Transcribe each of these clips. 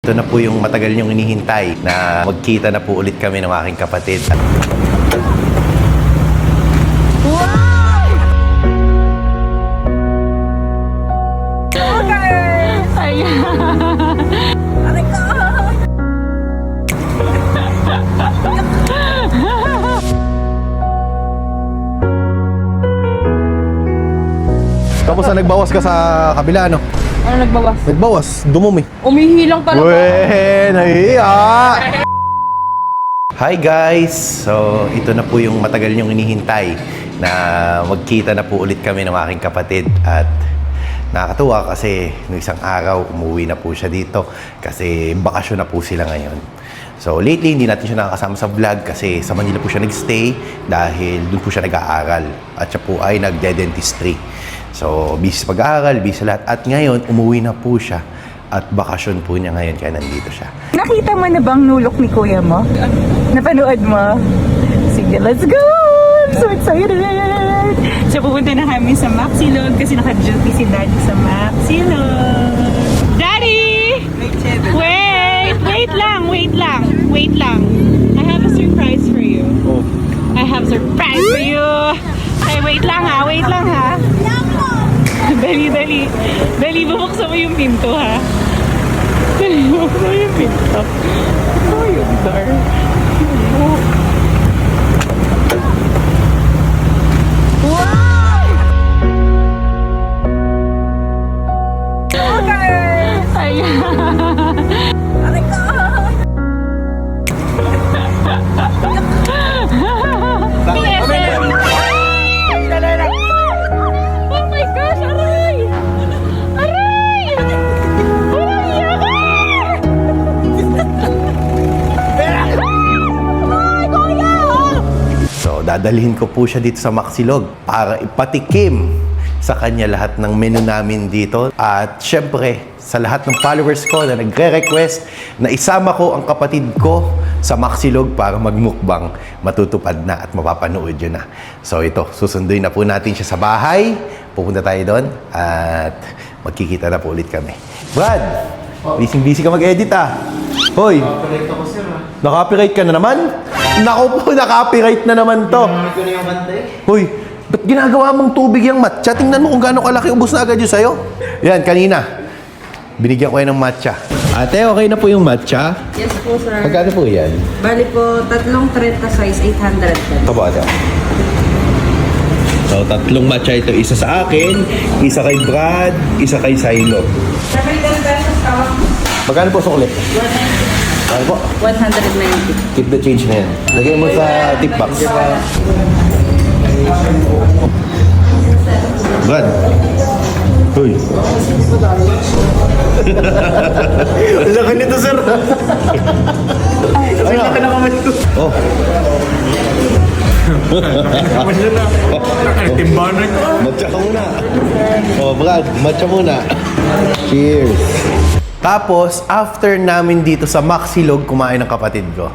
Ito na po yung matagal niyong inihintay na magkita na po ulit kami ng aking kapatid. Tapos na nagbawas ka sa kabila, ano? Ano nagbawas? Nagbawas, dumumi. Umihilang talaga. Weh, nahiya! Hi guys! So, ito na po yung matagal niyong inihintay na magkita na po ulit kami ng aking kapatid. At nakakatuwa kasi nung isang araw, umuwi na po siya dito kasi bakasyon na po sila ngayon. So, lately, hindi natin siya nakakasama sa vlog kasi sa Manila po siya nagstay dahil doon po siya nag-aaral. At siya po ay nagde-dentistry. So, busy sa pag-aaral, busy sa lahat. At ngayon, umuwi na po siya. At bakasyon po niya ngayon, kaya nandito siya. Nakita mo na bang nulok ni kuya mo? Napanood mo? Sige, let's go! I'm so excited! So, pupunta na kami sa Maxilog kasi naka-duty si Daddy sa Maxilog. Daddy! Wait! Wait lang! Wait lang! Wait lang! I have a surprise for you. Oh. I have a surprise for you! Okay, wait lang ha! Wait lang ha! Dali, dali. Dali, bubuksan mo yung pinto, ha? Dali, bubuksan mo yung pinto. Oh, yung door. Wow! Okay! Ayan. Aray ko! Oh my gosh, aray! Aray! Walang yaman! Ay, kuya! So, dadalhin ko po siya dito sa Maxilog para ipatikim sa kanya lahat ng menu namin dito. At syempre, sa lahat ng followers ko na nagre-request na isama ko ang kapatid ko sa Maxilog para magmukbang, matutupad na at mapapanood yun na. So ito, susunduin na po natin siya sa bahay. Pupunta tayo doon at magkikita na po ulit kami. Brad! Busy-busy ka mag-edit ah. Hoy! Copyright ako, sir. Naka-copyright ka na naman? Naku po, naka-copyright na naman to. Hindi ko na yung kanta eh. Hoy, ba't ginagawa mong tubig yung matcha? Tingnan mo kung gaano kalaki, ubos na agad yun sa'yo. Yan, kanina. Binigyan ko kayo ng matcha. Ate, okay na po yung matcha? Yes po, sir. Magkano po yan? Bali po, tatlong 30 size, 800 po. Ito po, ate. So, tatlong matcha ito. Isa sa akin, isa kay Brad, isa kay Silo. 7 pesos tawag. Magkano po sukli? Ano po? 190. Keep the change na yan. Lagay mo sa tip box. Brad. Hoy. Wala ka nito, sir. Ano? Ka na kamay ko. Oh. Timbanan ko. Matcha ka muna. Oh, Brad, matcha muna. Cheers. Tapos, after namin dito sa Maxilog kumain ng kapatid ko,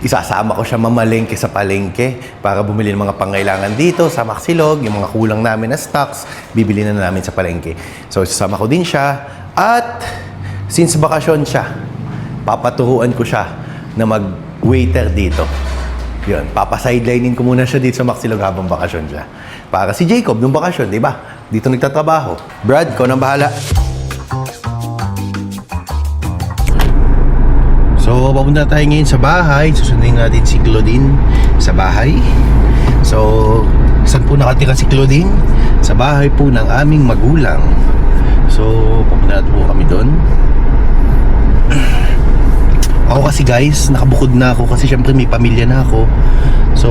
isasama ko siya mamalengke sa palengke para bumili ng mga pangailangan dito sa Maxilog, yung mga kulang namin na stocks, bibili na namin sa palengke. So, isasama ko din siya at since bakasyon siya, papaturuan ko siya na mag-waiter dito. Yun, papasidelinein ko muna siya dito sa Maxilog habang bakasyon siya. Para si Jacob, nung bakasyon, di ba? Dito nagtatrabaho. Brad, ikaw nang bahala. So, papunta tayo ngayon sa bahay. Susundin natin si Claudine sa bahay. So, saan po nakatira si Claudine? Sa bahay po ng aming magulang. So, papunta natin po kami doon. Ako kasi guys, nakabukod na ako kasi syempre may pamilya na ako. So,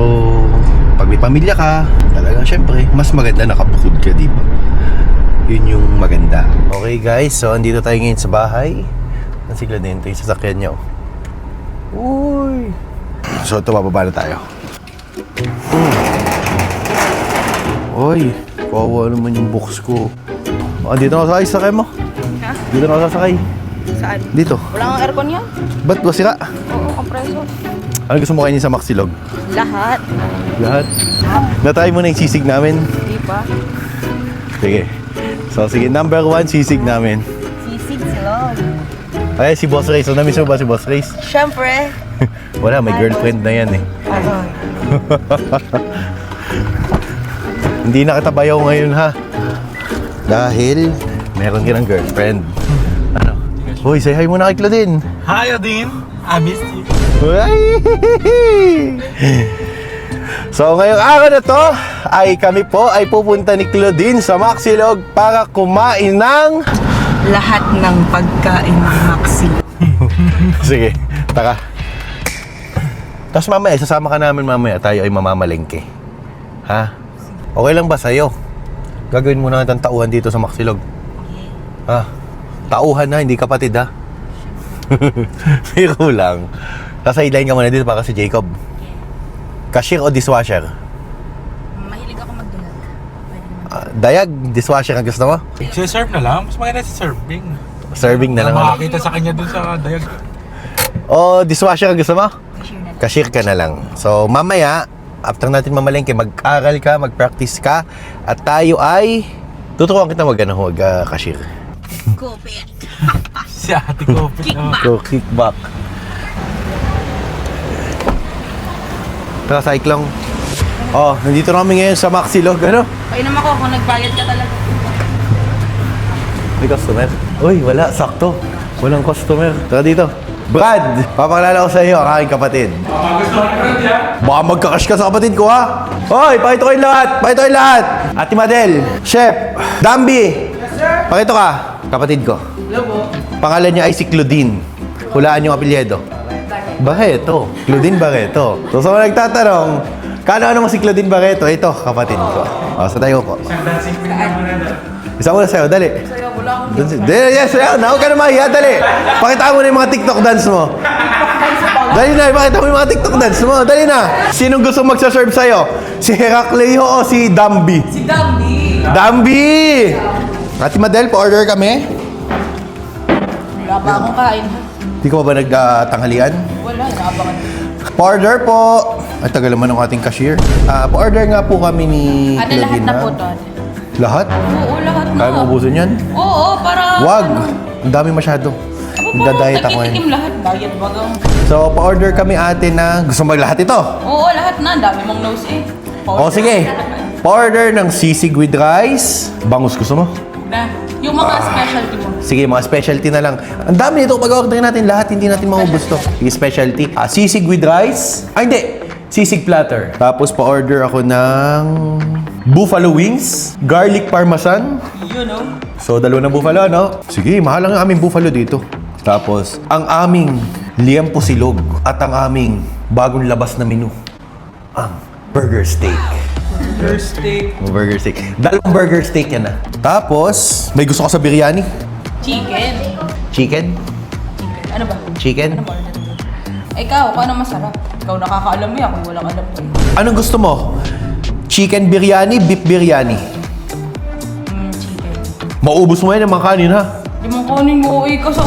pag may pamilya ka, talagang syempre, mas maganda nakabukod ka, di ba? Yun yung maganda. Okay guys, so andito tayo ngayon sa bahay. Si Claudine, ito yung sasakyan niya. Uy! So, ito, bababa na tayo. Uy, kawawa naman yung box ko. Oh, dito na ako sasakay, sasakay mo. Ha? Dito na ako sasakay. Saan? Dito. Wala kang aircon yan? Ba't ba sira? Oo, kompresor. Ano gusto mo kainin sa Maxilog? Lahat. Lahat. Na-try mo na yung sisig namin? Di ba? Sige. So, sige, number 1, sisig namin. Sisig silog. Ay, si Boss Race. So, namiss mo ba si Boss Race? Siyempre. Wala, may girlfriend na yan eh. Hindi na kita bayaw ngayon ha. Dahil meron ka ng girlfriend. Ano? Uy, say hi muna kay Claudine. Hi, Odin. I missed you. Uy! So ngayong araw na to ay kami po ay pupunta ni Claudine sa Maxilog para kumain ng... Lahat ng pagkain ng Maxi. Sige, taka. Tapos mamaya, sasama ka namin mamaya. Tayo ay mamamalengke. Ha? Okay lang ba sa'yo? Gagawin mo na ng tauhan dito sa Maxilog. Ha? Tauhan na, hindi kapatid ha? Pero lang. Sa-sideline ka muna dito para si Jacob. Cashier o dishwasher? Mahilig ako magdalag. Dayag, dishwasher ang gusto mo? Si-serve na lang. Mas maganda si serving. Serving na lang. Makakita sa kanya dun sa dayag. O dishwasher ang gusto mo? Cashier ka na lang. So mamaya, after natin mamalengke, mag-aral ka, mag-practice ka, at tayo ay tuturuan kita mag-cashier. Kupit. Si ate ko. Go kickback. Tara, cyclong. Oh, nandito na kami ngayon sa Maxilog, ano? Painom ako kung nagbayad ka talaga. May customer? Uy, wala, sakto. Walang customer. Tara dito. Brad, papakilala ko sa iyo, ang aking kapatid. Baka magkakash ka sa kapatid ko, ha? Hoy, pakito kayong lahat! Pakito kayong lahat! Ate Madel, Chef, Dambi! Yes, sir? Pakito ka, kapatid ko. Hello po. Pangalan niya ay si Claudine. Hulaan yung apelyido. Barreto. Claudine Barreto. So, sa mga nagtatanong, kano mo si Claudine Barreto? Ito, kapatid ko. O, sa tayo po. Isa mo na sa'yo, dali. Dali, yes, sa'yo. Huwag ka na mahiya, dali. Pakita mo na yung mga TikTok dance mo. Dali na, pakita mo yung mga TikTok dance mo. Dali na. Sinong gusto magsaserve sa'yo? Si Heracleo o si Dambi? Si Dambi. Dambi! Ate Madel, pa-order kami. Wala pa akong kain. Hindi ko ba nagtanghalian? Wala, inaabangan. Pa-order po. Ay, tagal naman ng ating cashier. Pa-order nga po kami ni Ano, lahat Claudine. na ha? po doon? Lahat? Oo, lahat na. Kaya mo ubusin yan? Oo, para... Wag! Ang dami masyado. Nagda-diet ako Nagtitikim ngayon. lahat. Diet bagang. So, pa-order kami ate na gusto mo lahat ito. Oo, lahat na. Ang dami mong nose eh. O sige. Pa-order ng sisig with rice. Bangus gusto mo? Na. Yung mga specialty mo. Sige, mga specialty na lang. Ang dami nito. Pag-order natin lahat, hindi natin maubos to. Sige, specialty. Sisig with rice. Ay, hindi. Sisig platter. Tapos pa-order ako ng buffalo wings, garlic parmesan. You know? So, dalawa na buffalo, no? Sige, mahal ang aming buffalo dito. Tapos, ang aming liempo silog at ang aming bagong labas na menu, ang burger steak. Burger steak. Dalawang burger steak yan na. Tapos, may gusto ka sa biryani? Chicken. Chicken? Ano ba? Chicken? Ano ba order mo? Ikaw, kung ano masarap? Ikaw nakakaalam mo yan kung walang alam ko. Anong gusto mo? Chicken biryani, beef biryani? Chicken. Maubos mo yan ang mga kanin, ha? Di mo kunin mo ka sa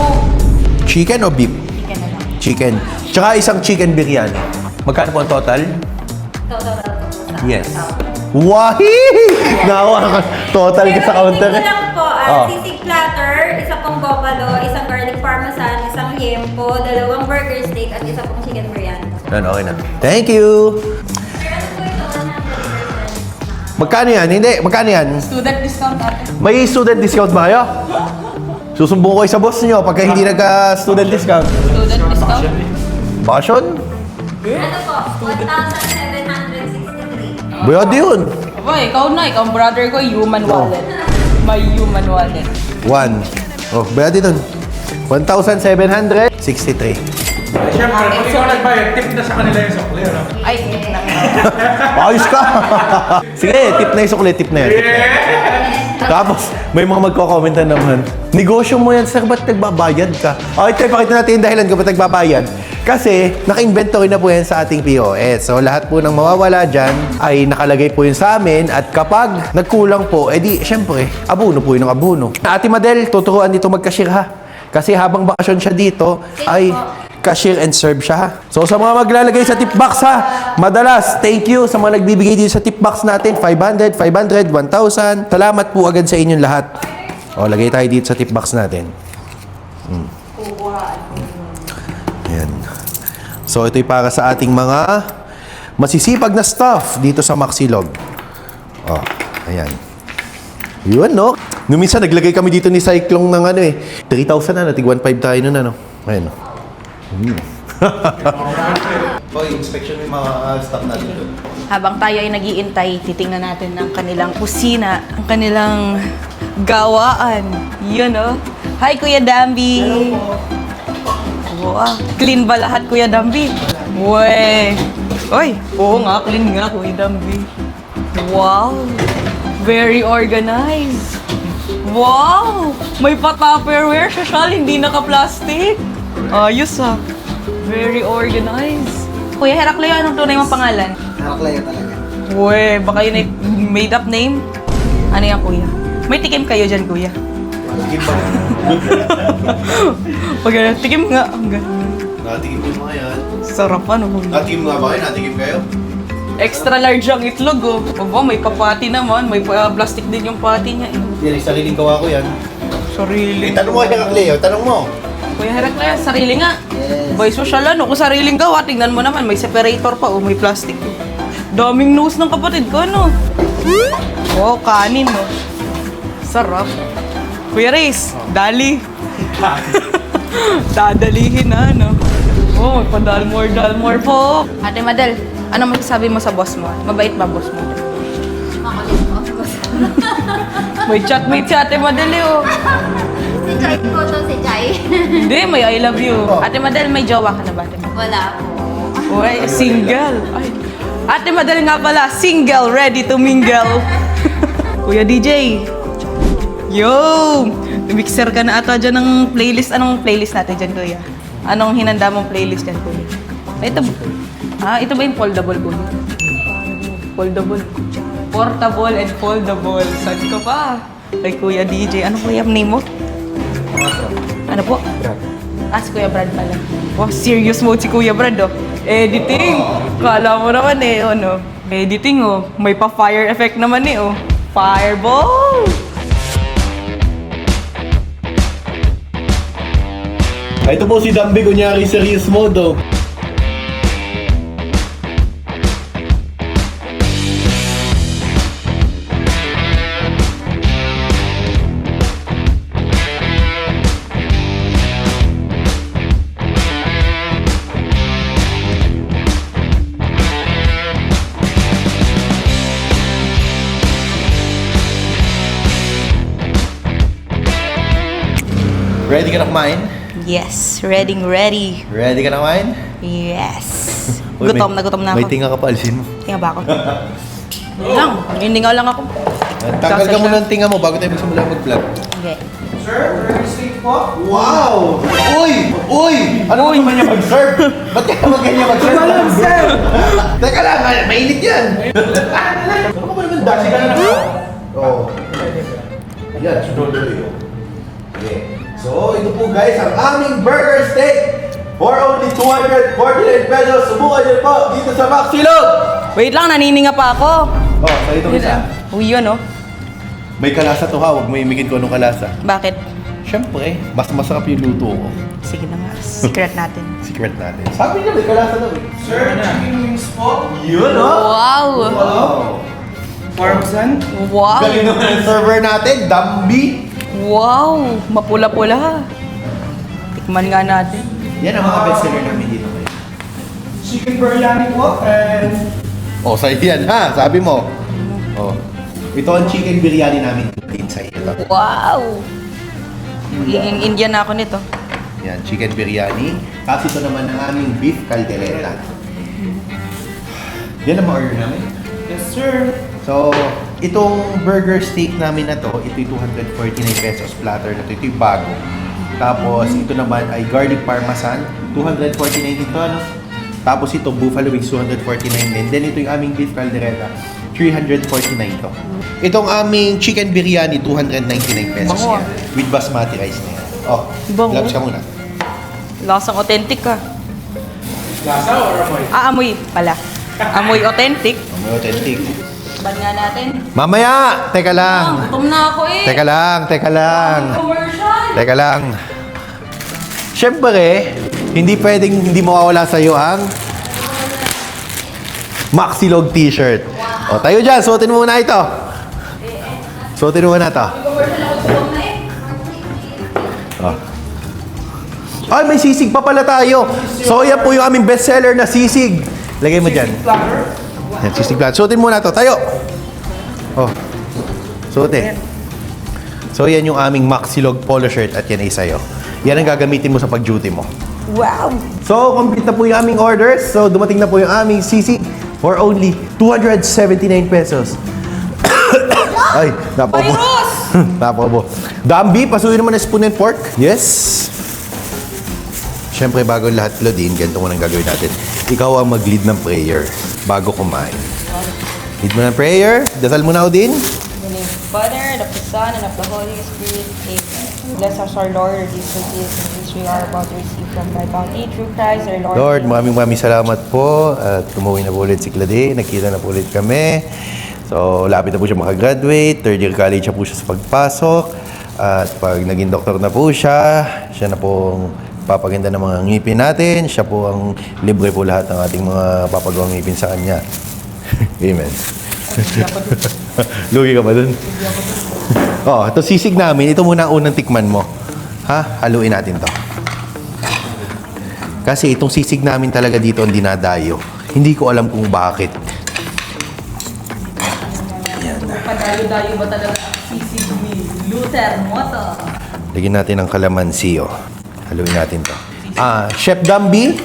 Chicken o beef? chicken na lang. Chicken. Tsaka isang chicken biryani. Magkano po ang total? Yes. Wahi! Nawa ka. Total ka sa counter. Pero lang po, Oh. sisig platter, isa pong buffalo, isang garlic parmesan, isang liempo, dalawang burger steak, at isa pong chicken biryani. Yan, okay na. Thank you! Magkano yan? Hindi, magkano yan? Student discount ate. May student discount ba kayo? Susumbong ko kayo sa boss nyo pagka hindi nagka-student discount. Student discount? Passion? Ano po? 1,763. Bayad yun. Aba, ikaw na. Ikaw ang brother ko, human wallet. My human wallet. 1. Oh, bayad yun. 1,763. Siyempre, pag ikaw nagbayad, tip na sa kanila yung sukli, ano? Ay, tip na. Ayos ka! Sige, tip na yung sukli, tip na yan. Tip na yan. Tapos, may mga magko-comment na naman, negosyo mo yan, sir, ba't nagbabayad ka? Okay, pakita natin yung dahilan kung ba't nagbabayad. Kasi, naka-inventory na po yan sa ating POS. So, lahat po ng mawawala dyan ay nakalagay po yun sa amin. At kapag nagkulang po, edi, syempre, abuno po yun ng abuno. Ate Madel, tuturuan dito mag-cashier ha. Kasi habang bakasyon siya dito, ay cashier and serve siya ha. So, sa mga maglalagay sa tip box ha, madalas, thank you sa mga nagbibigay dito sa tip box natin. 500, 500, 1,000. Salamat po agad sa inyong lahat. O, lagay tayo dito sa tip box natin. Ayan. So, ito'y para sa ating mga masisipag na staff dito sa Maxilog. Oh, ayan. Yun, no? Nung minsan, naglagay kami dito ni Cyclone ng 3,000 na, tig 1,500 tayo nun, Ayan. Boy, inspection mo yung mga staff natin doon. Habang tayo ay nag-iintay, titingnan natin ang kanilang kusina, ang kanilang gawaan. Yun, oh. Hi, Kuya Dambi! Wow. Clean ba lahat, Kuya Dambi? Uy! Oy! Oo nga, clean nga, Kuya Dambi. Wow! Very organized! Wow! May pa-tupperware siya, Shal, hindi naka-plastic. Ayos, ah. Very organized. Kuya Herakleo, anong tunay mong pangalan? Herakleo talaga. Uy, baka yun ay made-up name? Ano yan, Kuya? May tikim kayo dyan, Kuya. Tikim ba? Pag tikim nga, ang ganda. Natikim yung mga yan. Sarap ano. Natikim nga ba kayo? Natikim kayo? Extra large ang itlog, oh. Aba, may kapati naman. May plastic din yung pati niya. Yan, sariling gawa ko yan. Sarili. Tanong mo kay Cleo, tanong mo. Kuya Herakleo, sarili nga. Boy, social ano. Kung sariling gawa, tingnan mo naman. May separator pa, oh. May plastic. Daming nose ng kapatid ko, ano. Wow, kanin, oh. Sarap. Kuya Reyes, dali. Dadalihin na, ano. Oh, pa-dalmore po. Ate Madel, ano masasabi mo sa boss mo? Mabait ba boss mo? Makulit mo. May chatmate si Ate Madel, oh. Si Jai po to, si Jai. Hindi, may I love you. Ate Madel, may jowa ka na ba? Ate Madel? Wala po. Uy, single. Ay. Ate Madel nga pala, single, ready to mingle. Kuya DJ. Yo! Mixer ka na ata dyan ng playlist. Anong playlist natin dyan, Kuya? Anong hinanda mong playlist dyan, Kuya? Ito ba yung foldable, Kuya? Foldable. Portable and foldable. Saan ka pa? Kay Kuya DJ. Ano Kuya name mo? Ano po? Brad. Si Kuya Brad pala. Wow, serious mode si Kuya Brad, oh. Editing! Kala mo naman ano. Editing, oh. May pa-fire effect naman oh. Fireball! Ito po si Dambi, kunyari serious mode, oh. Ready ka na kumain? Yes, ready. Ready ka na kumain? Yes. Uy, Gutom na ako. May tinga ka pa, alisin mo. Tinga ba ako? Hindi nga lang ako. Tanggal ka muna ng tinga mo bago tayo magsimula mag-vlog. Okay. Sir, very steak po. Wow! Uy! Ano naman niya mag-serve? Ba't ka naman ganyan mag-serve? Walang sir! Teka lang, mainit yan! Ano ka ba naman dasi ka na? Oo. Yan, sunuloy yun. Okay. So, ito po guys, ang aming burger steak for only 249 pesos. Subukan niyo po dito sa Maxilog! Wait lang, nanininga pa ako. Oh, so ito isa. Uy, yun oh. May kalasa to ha, huwag mo imikin ko anong kalasa. Bakit? Siyempre, mas masarap yung luto ko. Sige na nga, secret natin. Secret natin. Sabi niya, may kalasa daw eh. Sir, chicken wings po. Yun, oh! Wow! Wow! Parmesan. Wow! Galing naman ang server natin, Dambi! Wow! Mapula-pula. Tikman nga natin. Yan ang mga bestseller namin dito ngayon. Chicken biryani po. And Oh, sa'yo yan ha, sabi mo. Oh. Ito ang chicken biryani namin inside. Ito. Wow! Magiging Indian na ako nito. Yan, chicken biryani. Tapos ito naman ang aming beef caldereta. Yan ang ma-order namin. yes sir. So, itong burger steak namin na to, ito'y 249 pesos platter na to. Ito'y bago. Tapos, ito naman ay garlic parmesan, 249 ito, ano? Tapos ito, buffalo wings, 249 din. Then ito yung aming beef caldereta, 349 to. Itong aming chicken biryani, 299 pesos Bango, yan. With basmati rice na yan. Oh, Bango. gloves ka muna. Lasang authentic ka. Lasa or amoy? Amoy pala. Amoy authentic. Oh, may authentic. Ban nga natin. Mamaya! Teka lang. Gutom na ako eh. Teka lang. Commercial. Teka lang. Siyempre, hindi pwedeng hindi mawawala sa'yo ang Maxilog t-shirt. O, tayo dyan. Suotin mo muna ito. Suotin mo muna ito. Oh. Ay, may sisig pa pala tayo. So, yan po yung aming bestseller na sisig. Lagay mo dyan. Yan, sisig platter. Suotin muna ito. Tayo. Oh. Suotin. So, yan yung aming Maxilog polo shirt at yan ay sa'yo. Yan ang gagamitin mo sa pag-duty mo. Wow! So, complete na po yung aming orders. So, dumating na po yung aming sisig for only 279 pesos. Ay, napakabo. Napakabo. Dambi, pasuyin naman ng spoon and fork. Yes. Siyempre, bago lahat, Claudine, ganito mo nang gagawin natin. Ikaw ang mag-lead ng prayer bago kumain. Lead mo ng prayer. Dasal mo na, Odin. In the name of the Father, and of the Son, and of the Holy Spirit. Amen. Bless us, our Lord, these gifts which we are about to receive from thy bounty through Christ, our Lord. Lord, maraming salamat po. At umuwi na po ulit si Claudine. Nakita na po ulit kami. So, lapit na po siya makagraduate. Third year college na po siya sa pagpasok. At pag naging doktor na po siya, siya na po papaganda ng mga ngipin natin. Siya po ang libre po lahat ng ating mga papagawang ngipin sa kanya. Amen. Lugi ka ba dun? Oh, ito sisig namin. Ito muna ang unang tikman mo. Ha? Haluin natin to. Kasi itong sisig namin talaga dito ang dinadayo. Hindi ko alam kung bakit. Padayo-dayo ba talaga ang sisig ni Luther Moto? Lagyan natin ng kalamansi, oh. Haluin natin to. Chef Dambi?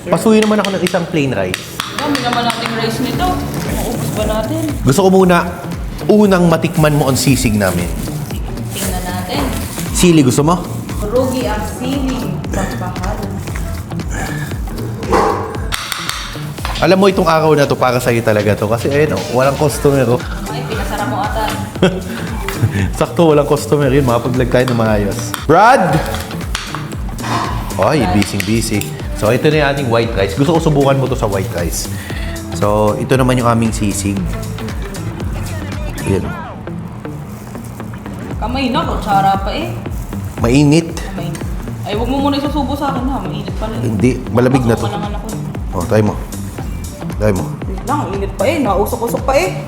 Pasuyin naman ako ng isang plain rice. Dami naman nating rice nito. Maubos ba natin? Gusto ko muna, unang matikman mo ang sisig namin. Tingnan natin. Sili, gusto mo? Rugi ang siling sa bahal. Alam mo, itong araw na to para sa'yo talaga to. Kasi ayun, oh, walang customer, oh. Ay, pinasara mo ata. Sakto, walang customer yun. Makapag-vlog tayo ng maayos. Brad! Ay, busy. So, ito na yung ating white rice. Gusto ko subukan mo to sa white rice. So, ito naman yung aming sisig. Ayan. Kamay na, kutsara pa eh. Mainit. Kamay. Ay, huwag mo muna isusubo sa akin ha. Mainit pala eh. Hindi, malamig na to. Masukan naman ako. Oh, try mo. Try mo. Wait lang, init pa eh. Nausok-usok pa eh.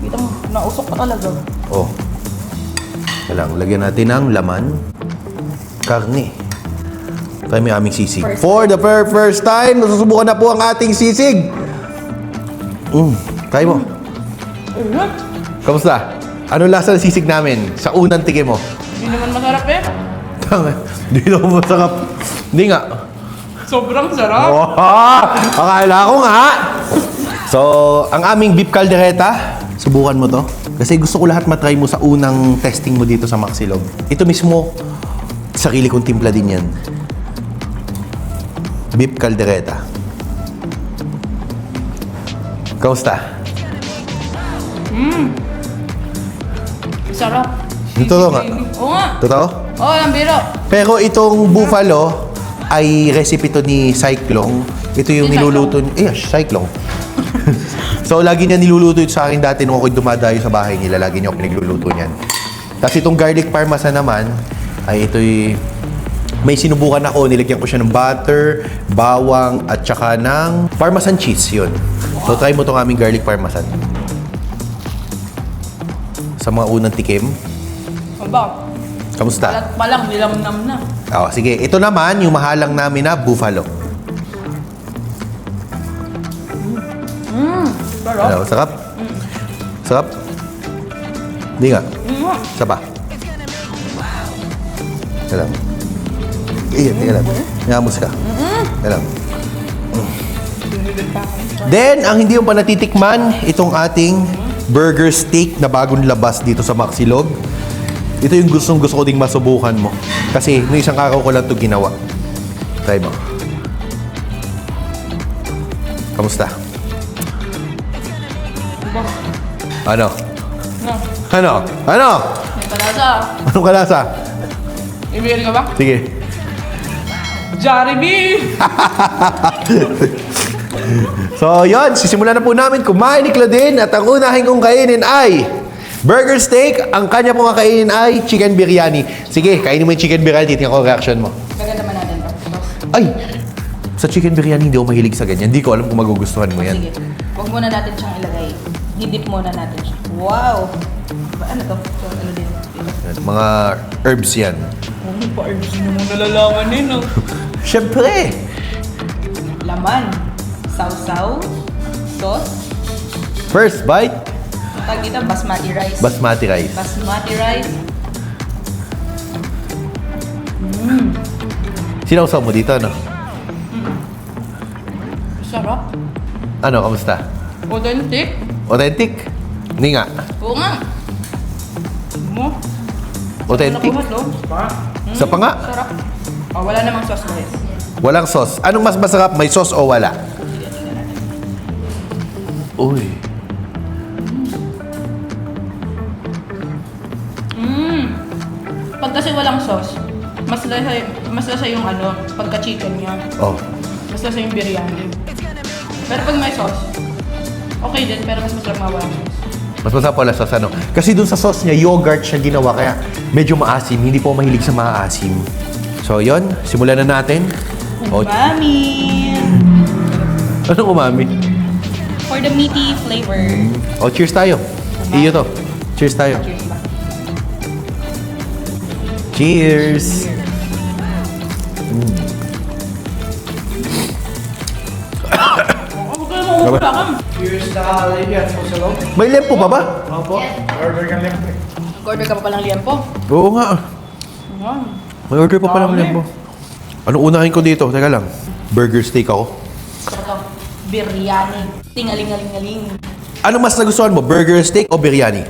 Kita mo, nausok pa talaga. Oh. Kailangan, lagyan natin ng laman. Karne. Try mo yung aming sisig. For the very first time, nasusubukan na po ang ating sisig. Try mo. Kamusta? Ano lasa ng sisig namin sa unang tikim mo? Hindi naman masarap eh. Tanga, hindi naman masarap. Hindi nga. Sobrang sarap. Oh, akala ko nga. So, ang aming beef caldereta, subukan mo to. Kasi gusto ko lahat matry mo sa unang testing mo dito sa Maxilog. Ito mismo, sarili kong timpla din yan. Beef caldereta. Kamusta? Sarap. Totoo nga. Oo nga. Totoo? Oo, ang biro. Pero itong buffalo ay recipe to ni Cyclone. Ito yung niluluto ni... Cyclone. So, lagi niya niluluto ito sa akin dati nung ako'y dumadayo sa bahay nila. Lagi niya ako pinagluluto niyan. Tapos itong garlic parmesan naman, ay ito'y... May sinubukan ako, nilagyan ko siya ng butter, bawang, at saka ng parmesan cheese, yun. So, try mo itong aming garlic parmesan. Sa mga unang tikim. Aba, Kamusta? balat pa lang, nilamnam na. Oh, sige, ito naman yung mahalang namin na buffalo. Sarap. Ano, sarap? Sarap? Hindi nga. Isa pa. Alam. Teka lang. Ngamos ka. Alam. Then, ang hindi mo pa natitikman, itong ating burger steak na bagong labas dito sa Maxilog. Ito yung gusto ko ding masubukan mo. Kasi, nung isang araw ko lang ito ginawa. Try mo. Kamusta? Ano? Ano? Ano? May palasa. Anong kalasa? Ibigay ka ba? Sige. Jollibee! So, yon, sisimulan na po namin kumain ni Claudine at ang unahin kong kainin ay burger steak. Ang kanya pong kakainin ay chicken biryani. Sige, kainin mo yung chicken biryani. Titingnan ko ang reaction mo. Maganda man Ay! Sa chicken biryani, hindi ako mahilig sa ganyan. Hindi ko alam kung magugustuhan mo yan. Sige. Huwag muna natin siyang ilagay. Didip muna natin siya. Wow! Ano to? So, ano din? Mga herbs yan. Ano pa herbs na mo nalalaman din, no? Siyempre! Laman. Sausaw. Sauce. First bite, Ang tawag dito, basmati rice. basmati rice. Basmati rice. Sinausaw mo dito, ano? Sarap. Ano, kamusta? Authentic. Authentic? Hindi nga. Oo nga. Mo. Authentic. Nakuha, no? Sa pa nga, Sarap. Oh, wala namang sauce guys. walang sauce. Anong mas masarap, may sauce o wala? Uy. Pag kasi walang sauce, mas lasa yung ano, pagka-chicken niya. Oh. Mas lasa yung biryani. Pero pag may sauce, okay din, pero mas masarap mga walang sauce. Mas masarap wala sauce, ano? Kasi dun sa sauce niya, yogurt siya ginawa, kaya medyo maasim. Hindi po mahilig sa maasim. So, yon, simulan na natin. O, Umami! anong umami? For the meaty flavor. O, cheers tayo. Iyo to. Cheers tayo. Cheers ba? Cheers! Cheers na lady at sa loob. May lempo pa ba? Opo. Order ka lang. Order ka pa palang liempo. Oo nga. Wow. May order pa pala ng lempo. Anong unahin ko dito? Teka lang. Burger steak ako. Sarap to. Biryani. Tingaling-aling-aling. Ano mas nagustuhan mo? Burger steak o biryani?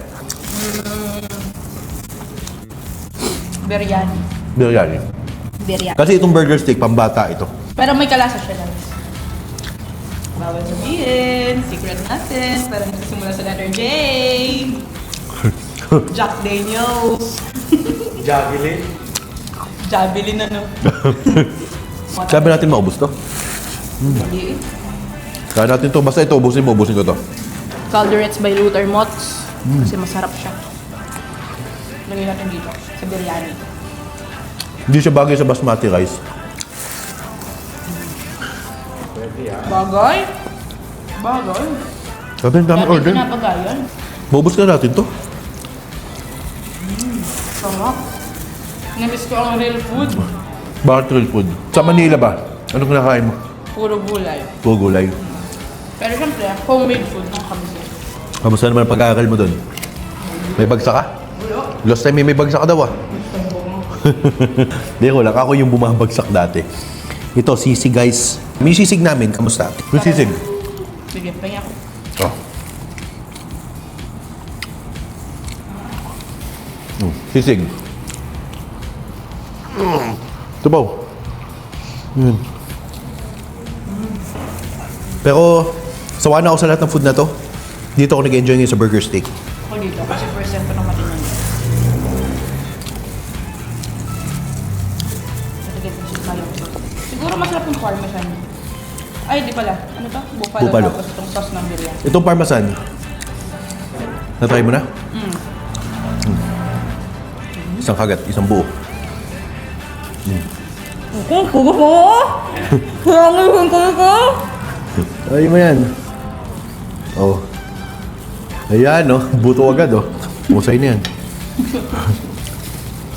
Biryani. Biryani. Biryani. Kasi itong burger steak, pambata ito. Pero may kalasa siya guys. Bawal sabihin. Secret natin. Para nagsimula sa letter J. Jack Daniels. Jagili. Javelin ano. Sabi natin maubos to. Hindi. Kaya natin to. Basta ito, ubusin mo. Ubusin ko to. Calderettes by Luther Motts. Kasi masarap siya. Lagay natin dito. Sa biryani. Hindi siya bagay sa basmati rice. Bagay. Bagay. Sabi ang dami Dati order. pinapagayan. Maubos na natin to. Sarap. Namiss ko ang real food. Bakit real food? Sa Manila ba? Anong kinakain mo? Puro gulay. Puro gulay. Pero syempre, homemade food ng kami. Kamusta naman ang pag-aaral mo doon? May bagsak ka? Last time may bagsak ka daw ah. Hindi ko lang. Ako yung bumabagsak dati. Ito, sisig guys. May sisig namin. Kamusta? Yung sisig. Sige, pahinga ko. Oh. Sisig. Tubaw. Yun. Pero, sawa na ako sa lahat ng food na to. Dito ako nag-enjoy ngayon sa burger steak. Ako dito, kasi first time ko nang matinan. Nalagay ko siya tayo. Siguro masarap yung parmesan. Ay, di pala. Ano to? Buffalo. Buffalo. Tapos itong sauce ng biryani. Itong parmesan. Na-try mo na? Isang kagat, isang buo. Kung kubo ko! Kung kubo ko! Ay mo yan. Oh. Ayan, no? Buto agad, oh. Musay na yan.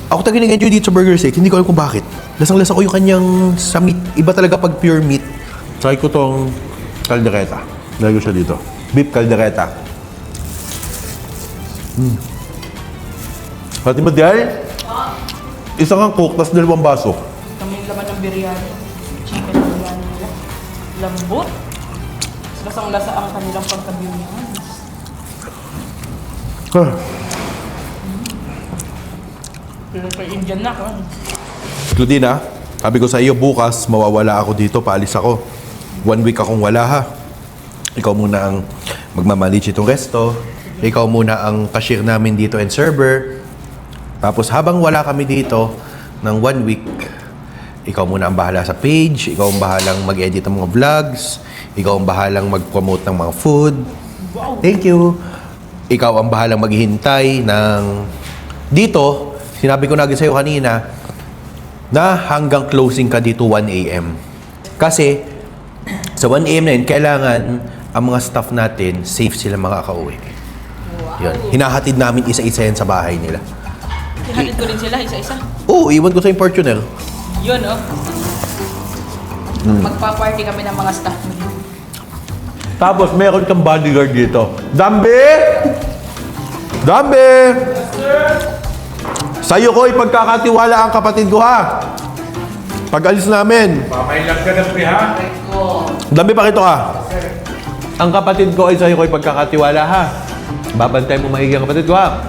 Ako talaga nag-enjoy dito sa burger steak. Hindi ko alam kung bakit. Lasang-lasa ko yung kanyang sa meat. Iba talaga pag pure meat. Try ko tong caldereta. Lagay ko siya dito. Beef caldereta. Pati mo dahil? Isang kang coke, tapos 2 baso. Kami yung laman ng biryani. Chicken biryani nila. Lambot. Lasang-lasa ang kanilang pagkabiryani. Ah. Pero kay Indian na ako. Claudina, sabi ko sa iyo, bukas mawawala ako dito, paalis ako. 1 week akong wala ha. Ikaw muna ang magmamanage itong resto. Ikaw muna ang cashier namin dito and server. Tapos habang wala kami dito ng 1 week, ikaw muna ang bahala sa page, ikaw ang bahalang mag-edit ng mga vlogs, ikaw ang bahalang mag-promote ng mga food. Thank you. Ikaw ang bahalang maghihintay ng... Dito, sinabi ko na agad sa'yo kanina, na hanggang closing ka dito 1 a.m. Kasi sa 1 a.m. na yun, kailangan ang mga staff natin safe sila makakauwi. Yun. Hinahatid namin isa-isa yan sa bahay nila. Ihatid ko rin sila isa-isa. Oo, iwan ko sa yung Fortuner. Yun, oh. Magpa-party kami ng mga staff mo. Tapos meron kang bodyguard dito. Dambi! Dambi! Sa'yo ko ipagkakatiwala ang kapatid ko, ha? Pag alis namin. Pamailag ka ng ha? Dambi, pakito ka. Ang kapatid ko ay sa'yo ko ipagkakatiwala, ha? Babantay mo maigi ang kapatid ko, ha?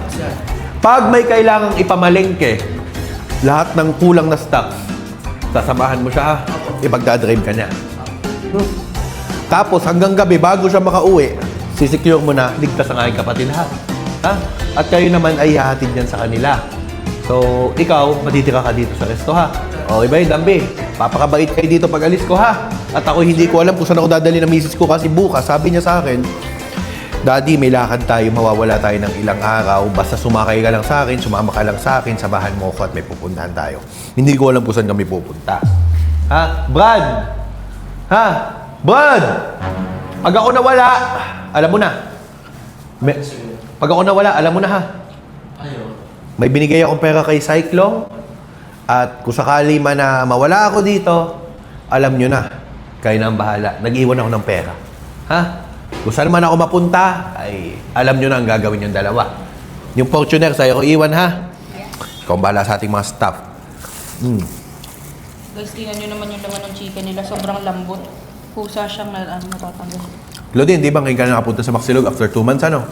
Pag may kailangang ipamalengke, lahat ng kulang na stock, sasamahan mo siya, ha? Ipagdadrive ka niya. Tapos hanggang gabi, bago siya makauwi, sisecure mo na, ligtas ang aking kapatid, ha? Ha? At kayo naman ay hahatid yan sa kanila. So, ikaw, matitira ka dito sa resto, ha? O, iba yun, Dambi. Papakabait kayo dito pag alis ko, ha? At ako hindi ko alam kung saan ako dadali ng misis ko kasi bukas, sabi niya sa akin, Daddy, may lakad tayo, mawawala tayo ng ilang araw. Basta sumakay ka lang sa akin, sumama ka lang sa akin, sabahan mo ako at may pupuntahan tayo. Hindi ko alam kung saan kami pupunta. Ha? Brad! Ha? Brad! Pag ako nawala, alam mo na. Pag ako nawala, alam mo na, ha? May binigay akong pera kay Cyclone. At kung sakali man na mawala ako dito, alam nyo na. Kayo na ang bahala. Nag-iwan ako ng pera. Ha? Kung saan man ako mapunta, ay alam nyo na ang gagawin yung dalawa. Yung Fortuner, sa'yo ko iwan, ha? Ikaw ang bahala sa ating mga staff. Guys, tingnan nyo naman yung laman ng chicken nila. Sobrang lambot. Pusa siyang natatanggal. Claudine, di ba ngayon ka nakapunta sa Maxilog after 2 months, ano?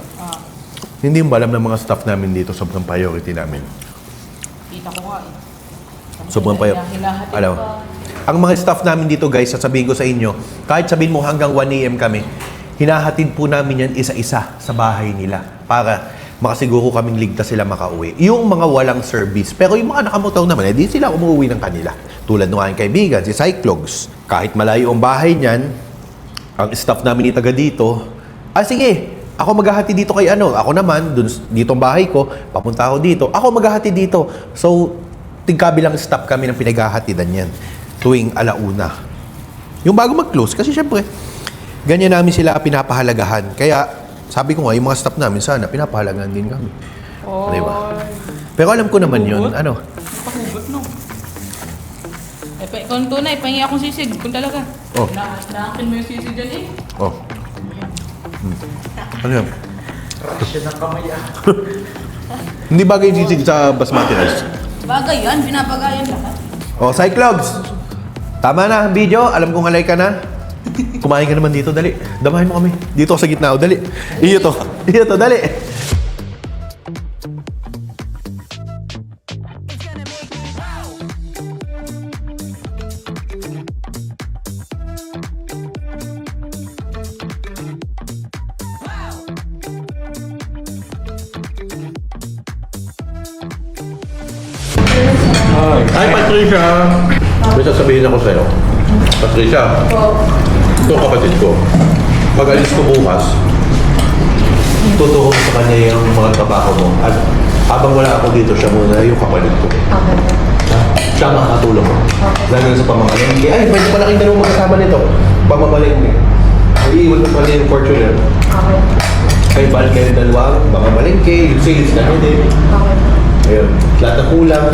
Hindi mo ba alam ng mga staff namin dito, sobrang priority namin. Kita ko nga eh. Sobrang Hinahatid alam, pa. ang mga staff namin dito, guys, sasabihin ko sa inyo, kahit sabihin mo hanggang 1 a.m. kami, hinahatid po namin yan isa-isa sa bahay nila para makasiguro kaming ligtas sila makauwi. Yung mga walang service, pero yung mga nakamotaw naman, di sila umuwi ng kanila. Tulad ng aking kaibigan, si Cyclogs. Kahit malayo ang bahay niyan, ang staff namin itaga dito, sige, ako maghahati dito kay ano. Ako naman, dito ang bahay ko, papunta ako dito. Ako maghahati dito. So, tigkabilang staff kami ng pinaghahatidan yan tuwing alauna. Yung bago mag-close, kasi syempre, ganyan namin sila pinapahalagahan. Kaya, sabi ko nga, yung mga staff namin, sana pinapahalagahan din kami. Diba? Pero alam ko naman yun, ano? Pahugot no. Kung tunay, pahingi akong sisig. Kung talaga. Oh. Naakin mo yung sisig dyan eh. Oh. Ano yan? Rasya ng kamay Hindi bagay yung sisig sa basmati rice. Bagay yan, binabagayan lahat. Oh, Cyclogs! Tama na ang video. Alam kong alay ka na. Kumain ka naman dito, dali. Damahin mo kami. Dito sa gitna, dali. Iyo to, dali. Hi, Patricia! May sasabihin ako sa'yo. Patricia, ito kapatid ko. Pag alis ko bukas, tuturo ko sa kanya yung mga trabaho mo. At habang wala ako dito, siya muna yung kapatid ko. Ha? Siya ang makakatulong ko. Lalo na sa pamamalengke. Ay, pwede pala kayong dalawang magkasama nito. Pamamalengke. Iiwan mo pala yung Fortuner. Kay Bal kayo dalawang pamamalengke, yung sales na din. Ayun, lahat na kulang.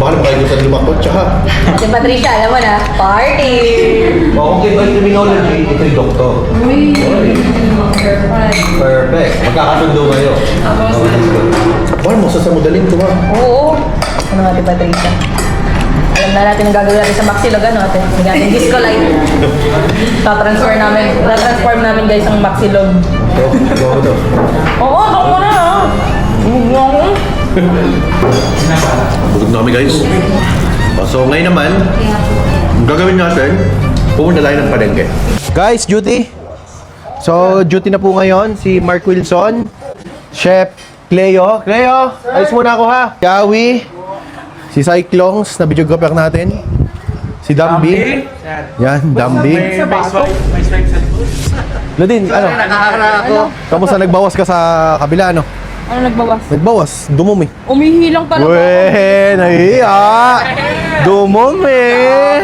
Baka naman kayo sa lumakot siya, ha? Si Patricia, alam mo na, party! Okay, by terminology, ito yung doktor. Perfect. Magkakasundo kayo. Paano mo sasamudaling ito, ha? Oo. Ano nga, Patricia? Alam na natin ang gagawin natin sa Maxilog, ano ate? Magiging disco light. Tatransform namin guys ang Maxilog. Ito, ito. Oo, ako muna ha. Bukod na kami, guys. So, ngayon naman, ang gagawin natin, pumunta tayo ng palengke. Guys, duty. So, duty na po ngayon si Mark Wilson, Chef Cleo. Cleo, ayos muna ako, ha? Yawi, si Cyclones na videographer natin, si Dambi. Yan, Dambi. May swipe sa Ladin, ano? Kamusta nagbawas ka sa kabila, ano? Ano nagbawas? Nagbawas, dumumi. Umihilang talaga. Weh, nahiya. Dumumi.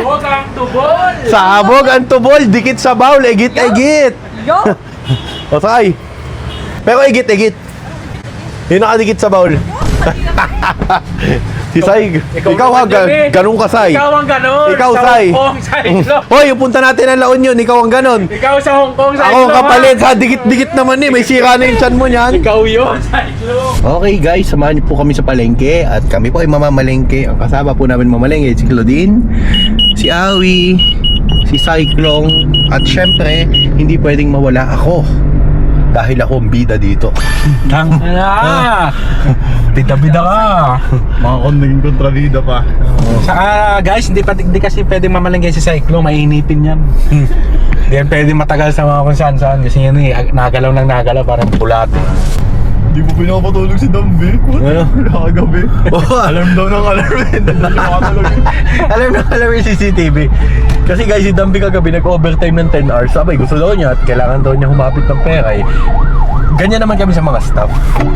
Huwag ang tubol! Sabog ang tubol, dikit sa bowl, igit-igit. Yo! O sakay. Pero igit-igit. Yung nakadikit sa bowl. Si Sai, ikaw ha, ganun ka Sai. Ikaw ang ganon! Ikaw, sa Sai. Hong Kong, Cyclone! Hoy, yung punta natin ang laon yun, ikaw ang ganun. Ikaw sa Hong Kong, Ako Cyclone! ang kapalit, ha, dikit-dikit naman eh, may sira na yung chan mo niyan. Ikaw yun, Cyclone! Okay guys, samahan niyo po kami sa palengke at kami po ay mamamalengke. Ang kasama po namin mamalengke si Claudine, si Awi, si Cyclone at syempre hindi pwedeng mawala ako dahil ako ang bida dito. Tanga! Bida-bida ka! Mga naging kontrabida pa. Saka guys, hindi kasi pwedeng mamalengke si Cyclone, mainipin yan. Hindi yan pwedeng matagal sa mga kung saan-saan kasi yan eh, nagalaw ng nagalaw parang bulat. Di mo pinapatulog si Dambi? Ano? Nakagabi. Alarm daw ng alarm. Hindi nakatulog. alam yung CCTV. Kasi guys, si Dambi kagabi nag-overtime ng 10 hours. Sabay, gusto daw niya at kailangan daw niya humapit ng pera eh. Ganyan naman kami sa mga staff.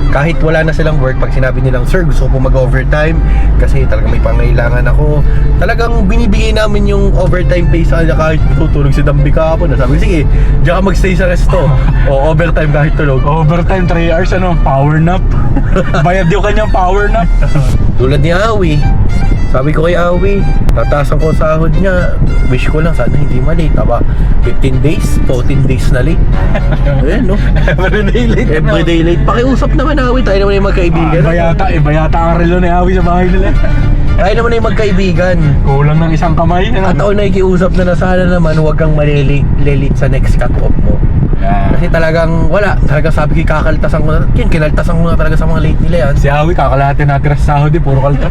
Kahit wala na silang work, pag sinabi nilang, sir, gusto ko po mag-overtime kasi talagang may pangailangan ako. Talagang binibigay namin yung overtime pay sa kanya kahit tutulog si Dambi kahapon. Sabi ko, sige, diyan ka magstay sa resto. O overtime kahit tulog. Overtime 3 hours, power nap. Bayad yung kanyang power nap. Tulad ni Awi. Sabi ko kay Awi, tataasan ko sahod niya. Wish ko lang sana hindi ma-late. Aba, 15 days, 14 days na late. Ayan, no? Everyday late. Everyday late. Pakiusap naman, Awi. Tayo naman yung magkaibigan. Iba yata ang relo ni Awi sa bahay nila. Tayo naman yung magkaibigan. Kulang ng isang kamay. At ako nakikiusap na sana naman huwag kang malilate sa next cut-off mo. Kasi talagang wala. Talagang sabi ko kakaltasan ko na. Kinaltasan ko na talaga sa mga late nila yan. Si Awi, kakalahati natira sa sahod puro kaltas.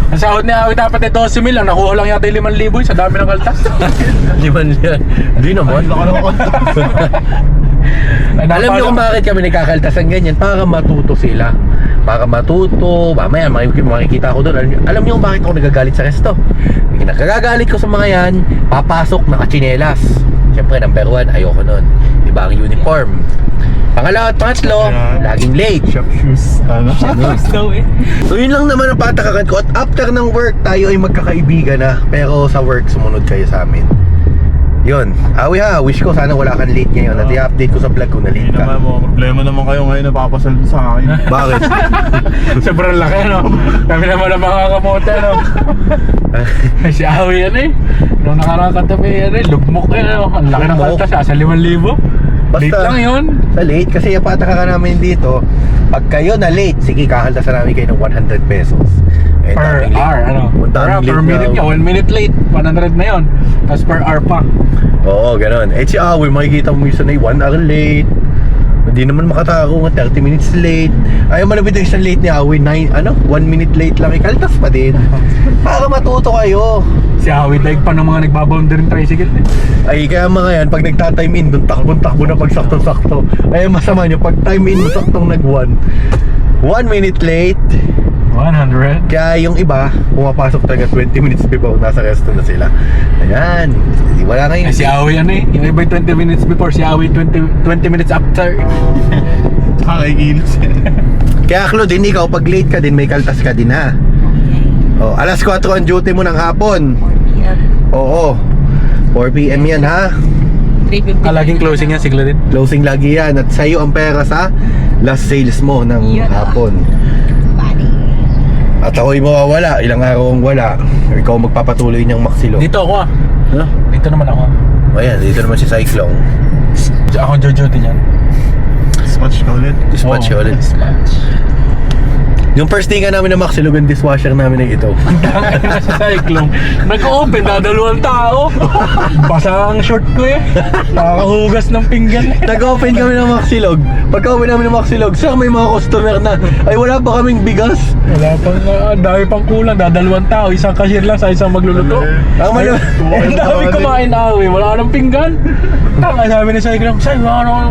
Ang sahod ni Awi dapat ay 12 mil lang. Nakuha lang yata yung 5,000 sa dami ng kaltas. 5,000 yan. Di naman. Alam niyo kung bakit kami nagkakaltasan ganyan? Para matuto sila. Para matuto. Mamaya makikita ko doon. Alam niyo kung bakit ako nagagalit sa resto? Nagagalit ko sa mga yan, papasok nakachinelas. Siyempre, number 1, ayoko nun. Iba ang uniform. Pangalawa at pangatlo, laging late. Shop shoes. Ano? So yun lang naman ang patakaran ko. At after ng work, tayo ay magkakaibigan na. Pero sa work, sumunod kayo sa amin. Yun. Awi ha, wish ko sana wala kang late ngayon. At i-update ko sa vlog kung na-late Hindi ka. naman mo. Problema naman kayo ngayon napapasal sa akin. Bakit? Sobrang laki, no? Kami naman ang mga kamote, no? Si Awi yan eh. Nung nakarang katabi yan eh, lugmok yan, no? Ang laki ng Lugmok? kaltas, sa 5,000. Late lang yun. Sa late, kasi yung patakaran namin dito, pag kayo na late, sige, kakaltasan namin kayo ng 100 pesos. Eh, Per daming late. hour, ano? Ang daming Per late minute na- ka, 1 minute late, 100 na yun. Tapos per hour pa. Oo, ganun. Eh si Awi, makikita mo yung sanay 1 hour late. Hindi naman makatako nga 30 minutes late. Ayaw malapit yung isang late ni Awi, 1 minute late lang. Ikaltas pa din. Para matuto kayo. Si Awi, daig pa ng mga nagbaboundary ng tricycle. Ay, kaya mga yan, pag nagta-time in, dun takbo-takbo na pag sakto-sakto. Ay, masama nyo, pag time in mo, saktong nag-1 minute late. 100. Kaya yung iba, pumapasok talaga 20 minutes before, nasa resto na sila. Ayan. Wala na yun. Si Awi yan eh. Yung iba 20 minutes before, si Awi 20 minutes after. Kakikilos yan. Kaya Claudine, ikaw pag late ka din, may kaltas ka din ha. Oh, alas 4 ang duty mo ng hapon. Oo. 4 PM yan ha. Laging closing yan si Claudine. Closing lagi yan. At sa'yo ang pera sa last sales mo ng hapon. At ako'y mawawala. Ilang araw ang wala. Ikaw magpapatuloy niyang maksilo. Dito ako ah. Huh? Dito naman ako. O yan, dito naman si Cyclone. Ako ang duty niyan. Dispatch ka ulit. Dispatch Oo. ulit. Yung first day nga namin na Maxilog, yung dishwasher namin ay ito. Sa Cyclone. Nag-open, dadalawang tao. Basa ang short ko eh. Nakakahugas ng pinggan. Nag-open kami ng Maxilog. Pagka-open namin ng Maxilog, sir, may mga customer na, ay wala pa kaming bigas. Wala pang, dami pang kulang. Dadalawang tao. Isang cashier lang sa isang magluluto. Ang Ay, ang dami kumain na Awi. Wala nang pinggan. Tanga, sabi ni Cyclone, Say, ano.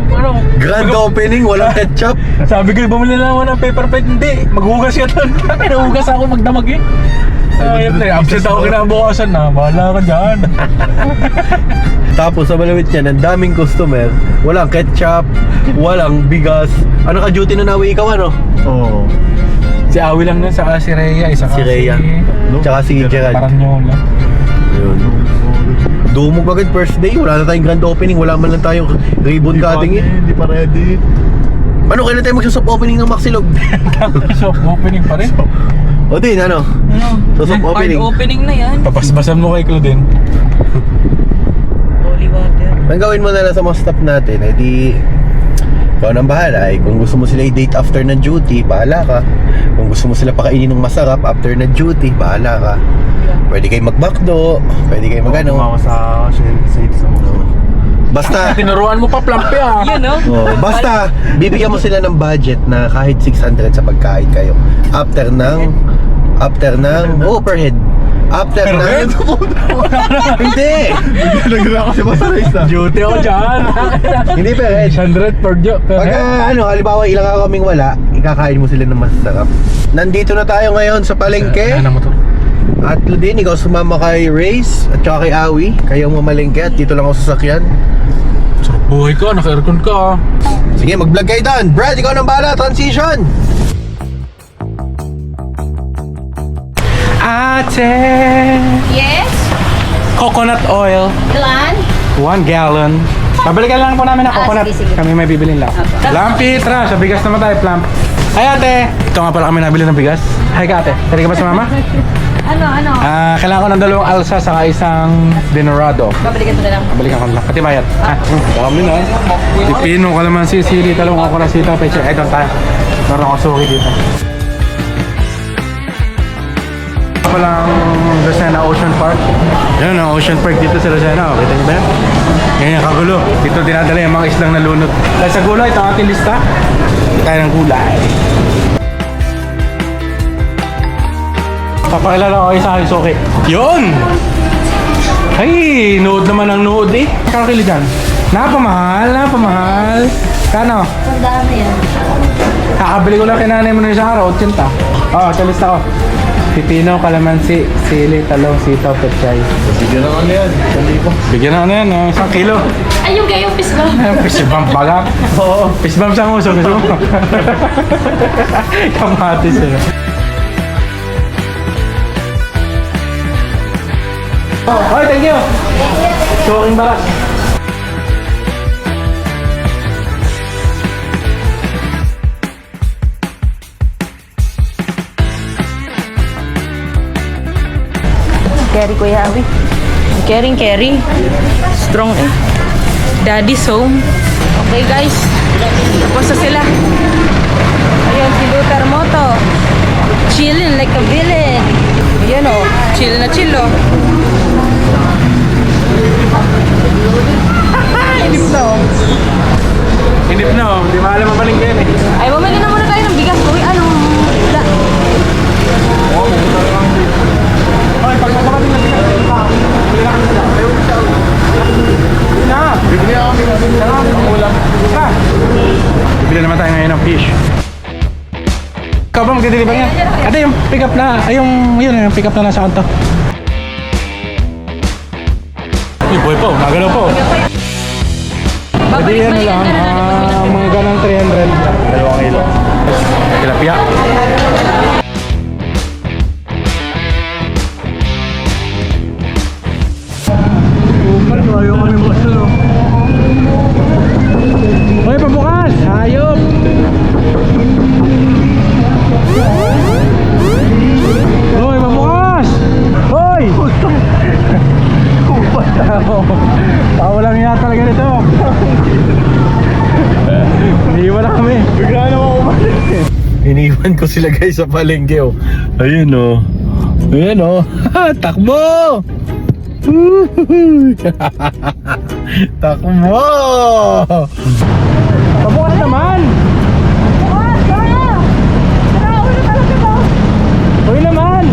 grand opening, walang ketchup. Sabi ko, bumili na naman ng paper plate. Hindi, maghugas ka doon. Nahugas ako magdamag eh. Ayun na, absent ako kinabukasan na. Bahala ka dyan. Tapos sa malawit niya, ang daming customer. Walang ketchup, walang bigas. Ano ka duty na nawi ikaw ano? Oo. Si Awi lang nun, saka si Rhea, isa Si Rhea. Tsaka si Gerald. Parang nyo lang. Ayun. Dumog agad first day. Wala na tayong grand opening. Wala man lang tayong ribbon cutting eh. Hindi pa ready. Ano, kailan tayo magsa-soft opening ng Maxilog? So, opening pa rin. O din, ano? So, soft opening. Hard opening na yan. Papasbasan mo kay Claudine. Holy water. Ang gawin mo na lang sa mga staff natin, eh di ikaw nang bahala. Eh, kung gusto mo sila i-date after ng duty, bahala ka. Kung gusto mo sila pakainin ng masarap after ng duty, bahala ka. Pwede kayo mag-McDo, pwede kayo mag-ano. Ako sa safe sa mga. Basta, Tinuruan mo pa plampi ah. Yun, no? basta, bibigyan mo sila ng budget na kahit 600 sa pagkain kayo. After ng, per head. After Per ng, head? hindi! Nagla kasi masarays na. Duty ako dyan. Hindi per head. 600 per job. Pagka halimbawa ilang araw kaming wala, ikakain mo sila ng masarap. Nandito na tayo ngayon sa palengke. Ano mo to? At Ludin, ikaw sumama kay Race at saka kay Awi. Kayong mamalengke at dito lang ako sasakyan. Sarap buhay ka, naka-aircon ka ah. Sige, mag-vlog kayo doon. Brad, ikaw nang bahala. Transition! Ate! Yes? Coconut oil. Ilan? 1 gallon. Pabalikan lang po namin ng coconut. sige. Kami may bibilin lang. Lampi, tra. Sa bigas naman tayo, plump. Ay ate! Ito nga pala kami nabili ng bigas. Hi ka ate. Tari ka ba sa mama? Ano? Kailangan ko ng 2 alsa saka isang dinorado. Babalikan mo na lang. Balikan ko lang. Pati bayad. Dami na. Pipino, kalamansi, sili, talong, okra, sitaw, peche. Ay, doon tayo. Meron ako suki dito. Palang Lucena Ocean Park. Yan ang Ocean Park dito sa Lucena. Kita niyo ba yan? Ganyan kagulo. Dito dinadala yung mga islang nalunod. Dahil sa gulay, ito ang ating lista. Tayo ng gulay. Papakilala ko kayo sa akin, Soke. Yun! Ay, nood naman ang nood eh. Kakili dyan. Napamahal. Kano? Ang dami yan. Kakabili ko lang kinanay mo na isang araw, 80. Oo, sa lista ko. Pipino, kalamansi, sili, talong, sitaw, pechay. Bigyan na ano yan. Bigyan na ano yan, 1 kilo. Ay, yung gayong pislo. Pisbam bagak. Oo, pisbam sa nguso. Gusto mo? Kamatis eh. Oh, thank you. Suking barak. Carry, Kuya Awi. Carry. Strong eh. Daddy's home. Okay guys. Tapos na sila. Ayan si Luther Moto. Chilling like a villain. Ayan o. Chill na chill o. Inip na o. Inip na oh. Di maalam ang maling game eh. Ay, bumili na muna tayo ng bigas. Uy, anong... Hoy, pag magkakating na sila. Bili na kami sila. Na! Bibili ako. Ulam. Bibili naman tayo ngayon ng fish. Ikaw ba magdideliver yan? Ate, yung pick up na, yung pick up na nasa kanto. Uy, boy po, nagalaw po. Pwede ano lang, mga ganang 300. 2 kilo. Tilapia. Ayaw kami basta no. Hoy, pabukas! Hayop! Hoy, pabukas! Hoy! Tawa lang yata talaga nito. Iniwan na kami. Bigla naman umalis. Iniwan ko sila guys sa palengke oh. Ayun oh. Ayun oh. Takbo! Takbo! Pabukas naman! Hoy naman!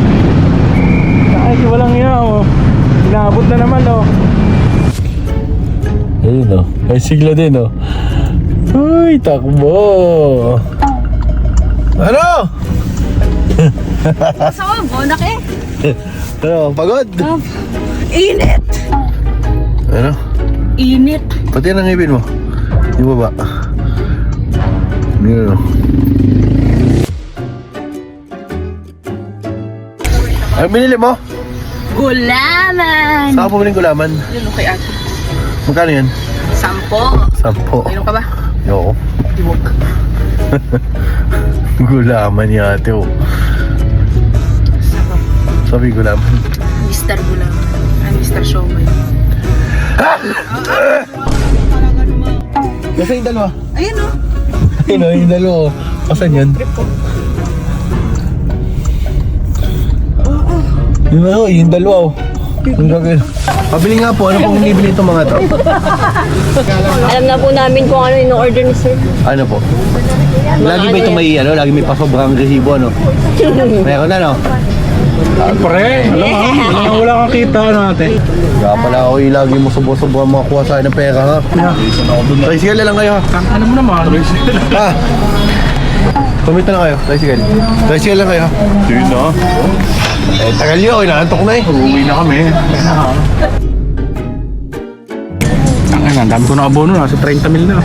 Ay, walang iya oh. Inaabot na naman oh. Ayun oh. May sigla din oh. Uy, takbo! Ano? Saan mo? Naki? Ano, pagod? Init! Ano? Init! Pati yan ang ngipin mo. Yung baba. Yun. Ano binili mo? Gulaman! Saan ka pumiling gulaman? Yun, okay ate. Magkano yan? 10. 10. Mayroon ka ba? Yo. Gulaman ni ate, oh. Sabi gulaman. Mr. Gulaman. Mr. Shomai. Kasi yung dalawa. Ayun o. Ayun o, yung dalawa. Kasan yan? Yung dalawa, oh. Yung gagawin. Pabili nga po, ano pong binibili itong mga to? Alam na po namin kung ano yung order ni sir. Ano po? Lagi ba ito may, ano, lagi may pasobrang resibo, ano? Meron na, no? Pre, alam mo, wala kang kita natin. Kaya pala ako yung lagi mo subo-subo mga kuha sa akin ng pera, ha? Tricycle na lang kayo, ha? Ano mo naman? Ha? Kumita na kayo, tricycle. Tricycle lang kayo, ha? Yun na. Eh, tagal nyo, inaantok na eh. Uuwi na kami. Ang dami ko na abono, nasa 30 mil na.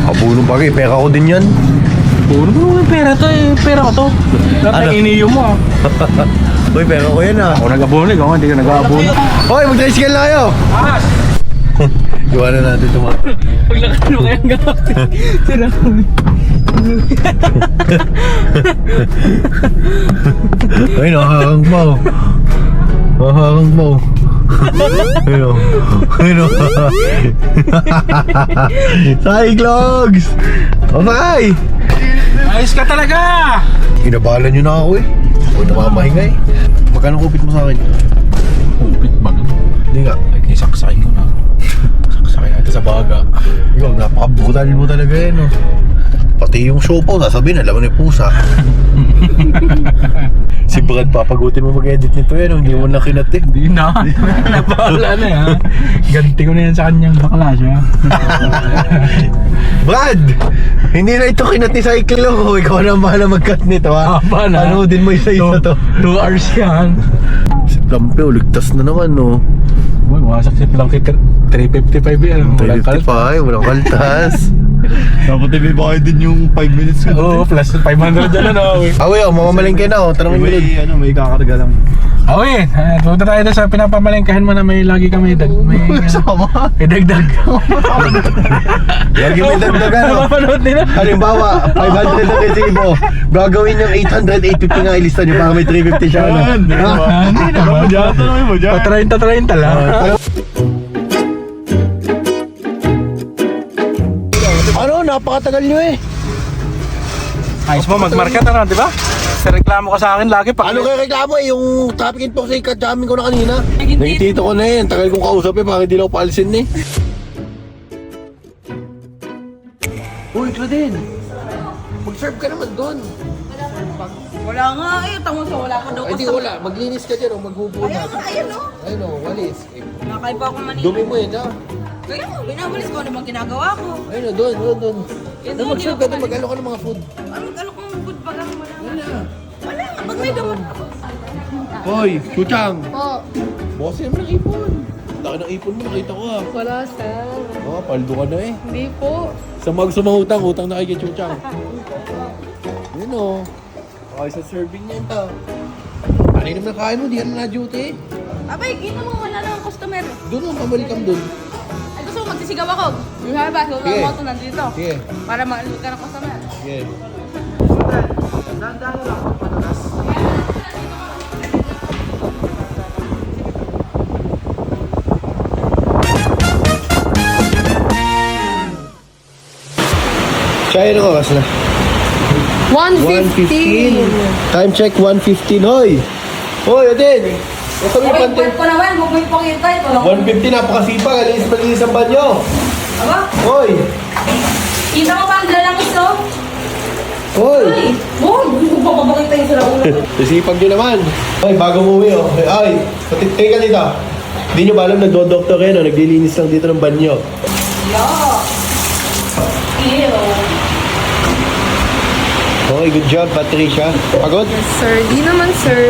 Abuno pa kayo, pera ko din yan. Puro mo yung pera to eh. Pera ko to. Lahat Ano? ng iniyo mo ah. Uy, pera ko yan, ha? Ako nag-abono, ikaw hindi ka nag-abono. Hoy, mag-tricycle na kayo! Iwanan natin ito mga. Paglakad mo kayang gawin. Sira ko. Ay, nakakang pa, oh. Nakakang pa, oh. Ayun, ayun. Cyclogs! Okay! Ayos ka talaga! Inabalan nyo na ako eh. Ako namamahinga eh. Magkano kupit mo sa akin? Kupit ba? Hindi nga. Ay, kisaksakin ko na. Saksakin natin sa baga. Ikaw, napaka-brutal mo talaga eh, no? Pati yung show po, sasabihin, alam mo na yung pusa. Si Brad, papagutin mo mag-edit nito eh, no? Hindi mo na kinat eh. Hindi na. Nabahala na yan. Ganti ko na yan sa kanyang bakla siya. Brad! Hindi na ito kinat ni Cyclo ko. Ikaw na ang bahala mag-cut nito, ha? Haba na. Ano din mo isa-isa to? 2 hours yan. Si Plampeo, ligtas na naman, no? Uy, wasak si Plunky 355 yan. Walang kalta. 355, walang kaltas. Dapat ibibigay din yung 5 minutes ko. Oo, plus 500 dyan ano. Awi, oh, mamamalingke na, oh. Tanongin mo May, yun. may kakarga lang. Awi, punta tayo doon sa pinapamalengkahan mo na may lagi kami may Sama. dagdag. Lagi may dagdagan, no? Napapanood nila. Halimbawa, 500 na resibo. Gagawin yung 800, 850 nga ilista nyo para may 350 siya, no? Hindi naman dyan. Tanongin mo dyan. Pa 30 lang. Ano, napakatagal nyo eh. Ayos mo, magmarket na, di ba? Sa reklamo ka sa akin lagi pa. Ano kayo reklamo eh, yung traffic enforcer, kajamin ko na kanina. Nakitito ko na eh, tagal kong kausap eh, bakit hindi lang ako paalisin eh. Uy, Claudine, mag-serve ka naman doon. Wala nga eh. Tamo sa wala ko daw. Ay di wala, maglinis ka dyan o, maghubo na. Ayun o. Ayun o, walis. Eh, Nakay pa ako manila. dumi mo eh, ha? Kaya mo, binabalis ko ano bang ginagawa ko. Ayun o, doon. Ito, Doon mag-serve ka doon, mag-alo ka ng mga food. Ano kung food bag ako wala. Wala. Wala nga. Pag may dapat ako. Hoy, Chuchang. Po, Bossin mo ng ipon. Laki ng ipon mo, nakita ko ah. wala sir. Oh, paldo ka na eh. Hindi po. Sa mga gusto mong utang na kay Chuchang. Yun o. Okay, sa serving niya ito. Ano yung nakain mo? Di ka na duty. Abay, gina mo wala na ang customer. Doon o, pabalikan doon. Ay gusto mo magsisigaw ako. Yung harap, Sige. wala mo ito nandito. Sige. Para maalog ka ng customer. Sige. Kaya ano oras na? 1:15. Time check, 1:15. Hoy! Hoy, Odin! Ito yung pantin. ko naman, huwag mo ipakita ito. 1:50, napakasipag. Alinis ang banyo. Aba, Hoy! kita mo ba ang dalang iso? Hoy! Huwag mo papapakita yung sa ulo. Sisipag nyo naman. Hoy, bago umuwi oh. Ay, teka dito. Hindi nyo ba alam, nagdo-doktor kayo, no? Naglilinis lang dito ng banyo. Ew. Okay, good job, Patricia. Pagod? Sir, di naman sir.